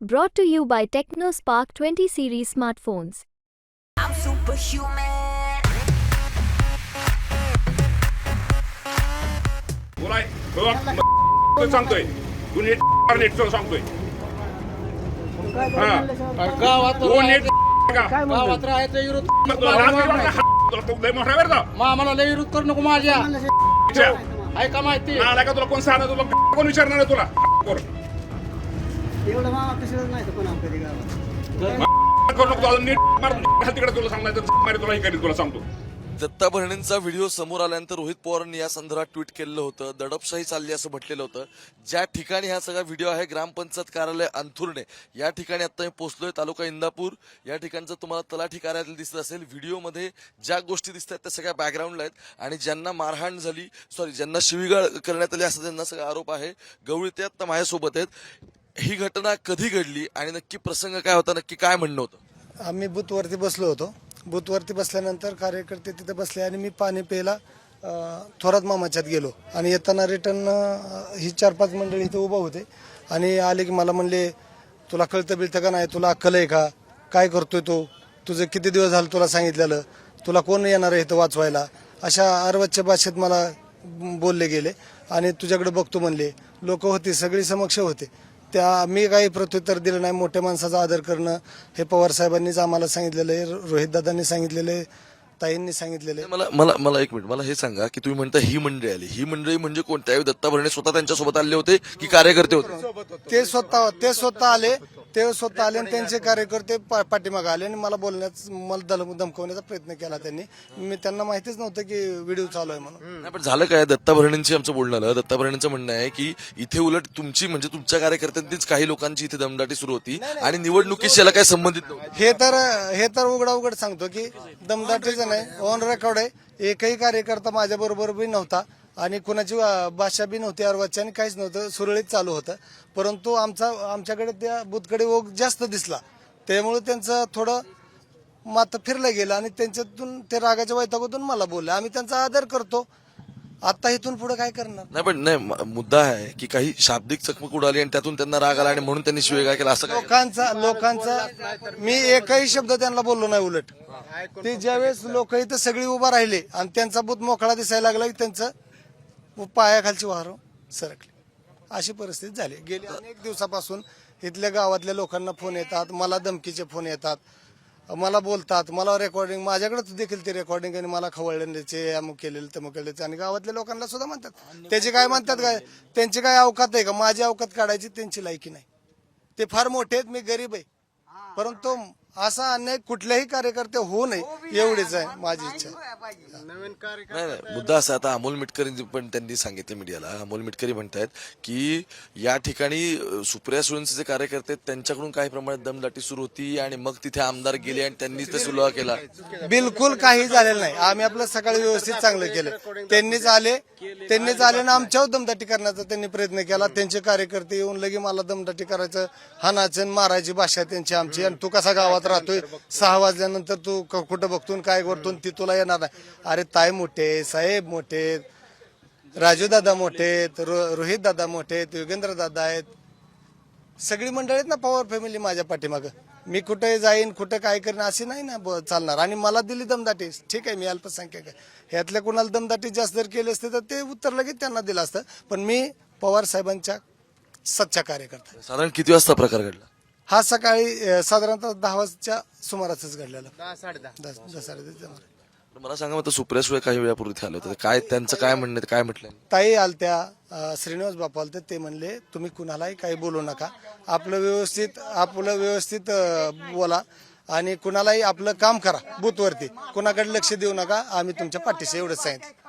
Brought to you by TechnoSpark 20 series smartphones. I'm superhuman. बोलाय बघ सांगतोय तू नीट सांगतोय गावात तू नीट गावात राहायचं विरोध आम्हाला लय विरोध करू नको माझ्या ऐका माहिती का तुला कोण सांगणार तुला कोण विचारणार आहे तुला एवढं मामा कशाला नाही पण कधी गावात करू नको अजून नीट मार तिकडे तुला सांगणार तुला हे करील तुला सांगतो. दत्ता भरणेंचा व्हिडिओ समोर आल्यानंतर रोहित पवारांनी या संदर्भात ट्विट केलेलं होतं. दडपशाही चालली असं म्हटलेलं होतं. ज्या ठिकाणी हा सगळा व्हिडिओ आहे ग्रामपंचायत कार्यालय अंथुर्णे या ठिकाणी आता मी पोहोचलोय. तालुका इंदापूर या ठिकाणचं तुम्हाला तलाठी कार्यालय दिसत असेल. व्हिडिओमध्ये ज्या गोष्टी दिसत आहेत त्या सगळ्या बॅकग्राऊंडला आहेत आणि ज्यांना मारहाण झाली ज्यांना शिवीगाळ करण्यात आली असा त्यांना सगळा आरोप आहे. गवळी ते आता माझ्यासोबत आहेत. ही घटना कधी घडली आणि नक्की प्रसंग काय होता, नक्की काय म्हणणं होतं? आम्ही बूथवरती बसलो होतो. बूथवरती बसल्यानंतर कार्यकर्ते तिथे बसले आणि मी पाणी प्यायला थोरात मामाच्यात गेलो आणि येताना रिटर्न ही 4-5 मंडळी इथे उभा होते आणि आले की मला म्हणले तुला कळतं बिळतं का नाही, तुला अक्कल आहे का, काय करतोय तो, तुझं किती दिवस झालं तुला सांगितलेलं, तुला कोण येणार आहे इथं वाचवायला, अशा अर्वच्च्या भाषेत मला बोलले गेले आणि तुझ्याकडे बघतो म्हणले. लोक होती सगळी समक्ष होते. त्या मी काही प्रत्युत्तर दिलं नाही. मोठ्या माणसाचा आदर करणं हे पवार साहेबांनीच आम्हाला सांगितलेलं आहे, रोहित दादांनी सांगितलेलं आहे, ताईंनी सांगितलेलं आहे. मला एक मिनिट, मला हे सांगा की तुम्ही म्हणता ही मंडळी आली, ही मंडळी म्हणजे कोणत्या? दत्ता भरणे स्वतः त्यांच्यासोबत आले होते की कार्यकर्ते होते? ते स्वतः आले आणि त्यांचे कार्यकर्ते पाठीमागे आले आणि मला धमकवण्याचा प्रयत्न केला त्यांनी. मी त्यांना माहितीच नव्हतं की व्हिडिओ चालू आहे म्हणून. नाही पण झालं काय, दत्ता भरणेंची आमचं बोलणं आलं. दत्ता भरणेंचं म्हणणं आहे की इथे उलट तुमची म्हणजे तुमच्या कार्यकर्त्यांनीच काही लोकांची इथे दमदाटी सुरू होती आणि निवडणुकीशी याला काही संबंधित नव्हतं. हे तर उघड सांगतो की दमदाटीचं नाही, ऑन रेकॉर्ड आहे. एकही कार्यकर्ता माझ्या बरोबर बी नव्हता आणि कुणाची भाषा बी नव्हती अर्वाची आणि काहीच नव्हतं, सुरळीत चालू होतं. परंतु आमच्याकडे त्या बूथकडे ओघ जास्त दिसला, त्यामुळे त्यांचं थोडं मात फिरलं गेलं आणि त्यांच्यातून ते रागाच्या वैतागातून मला बोलले. आम्ही त्यांचा आदर करतो. आता इथून पुढे काय करणार? नाही पण नाही, मुद्दा आहे की काही शाब्दिक चकमक उडाली आणि त्यातून त्यांना राग आला आणि म्हणून त्यांनी शिवेगाळ केला असं काय? लोकांचा मी एकही शब्द त्यांना बोललो नाही. उलट ते ज्यावेळेस लोक इथं सगळी उभा राहिले आणि त्यांचा बूथ मोकळा दिसायला लागला की त्यांचं पायाखालची वाहर सरकली, अशी परिस्थिती झाली. गेल्या अनेक दिवसापासून इथल्या गावातल्या लोकांना फोन येतात, मला धमकीचे फोन येतात, मला बोलतात, मला रेकॉर्डिंग माझ्याकडेच देखील ते रेकॉर्डिंग आणि मला खवळण्याचे अमुक केलेलं तमुक केलेलं आणि गावातल्या लोकांना सुद्धा म्हणतात. त्याचे काय म्हणतात काय, त्यांची काय अवकात आहे का? माझी अवकात काढायची त्यांची लायकी नाही. ते फार मोठे आहेत, मी गरीब आहे. परंतु असा अन्याय कुठल्याही कार्यकर्ते होऊ नये एवढीच आहे माझी इच्छा. नाही, मुद्दा असा, आता अमोल मिटकरी पण त्यांनी सांगितलं मीडियाला. अमोल मिटकरी म्हणतायत की या ठिकाणी सुप्रिया सुळेंचे जे कार्यकर्ते त्यांच्याकडून काही प्रमाणात दमदाटी सुरू होती आणि मग तिथे आमदार गेले आणि त्यांनी ते सुलभा केला. बिलकुल काही झालेलं नाही. आम्ही आपलं सकाळी व्यवस्थित चांगलं केलं. त्यांनीच आले ना आमच्यावर दमदाटी करण्याचा त्यांनी प्रयत्न केला. त्यांचे कार्यकर्ते येऊन लगे मला दमदाटी करायचं, हाणाचं मारायची भाषा त्यांची आमची. आणि तू कसा गावात राहतोय 6 वाजल्यानंतर तू कुठं बघतो काय करतो ती तुला येणार नाही. अरे ताई मोठे, साहेब मोठे, राजू दादा मोठे, रोहित दादा मोठे, योगेंद्र दादा आहेत, सगळी मंडळी आहेत ना पवार फॅमिली माझ्या पाठीमागं. मी कुठे जाईन, कुठं काय करीन अशी नाही ना चालणार. आणि मला दिली दमदाटी, ठीक आहे मी अल्पसंख्याक आहे, ह्यातल्या कोणाला दमदाटी जास्त जर केली असते तर ते उत्तर लगेच त्यांना दिलं असतं. पण मी पवार साहेबांच्या सच्चा कार्यकर्ता. साधारण किती वाजता प्रकार घडला हा? सकाळी साधारणतः 10 वाजच्या सुमारासच घडलेला. 10-10:30. मला सांगा, मग सुप्रिया सुळे काही वेळापूर्वी इथे आले होते, काय त्यांचं काय म्हणणं, काय म्हटलं? ताई आलत्या, श्रीनिवास बापू आलते. ते म्हणले तुम्ही कुणालाही काही बोलू नका, आपलं व्यवस्थित बोला आणि कुणालाही आपलं काम करा, बूथवरती कुणाकडे लक्ष देऊ नका, आम्ही तुमच्या पाठीशी, एवढंच सांगितलं.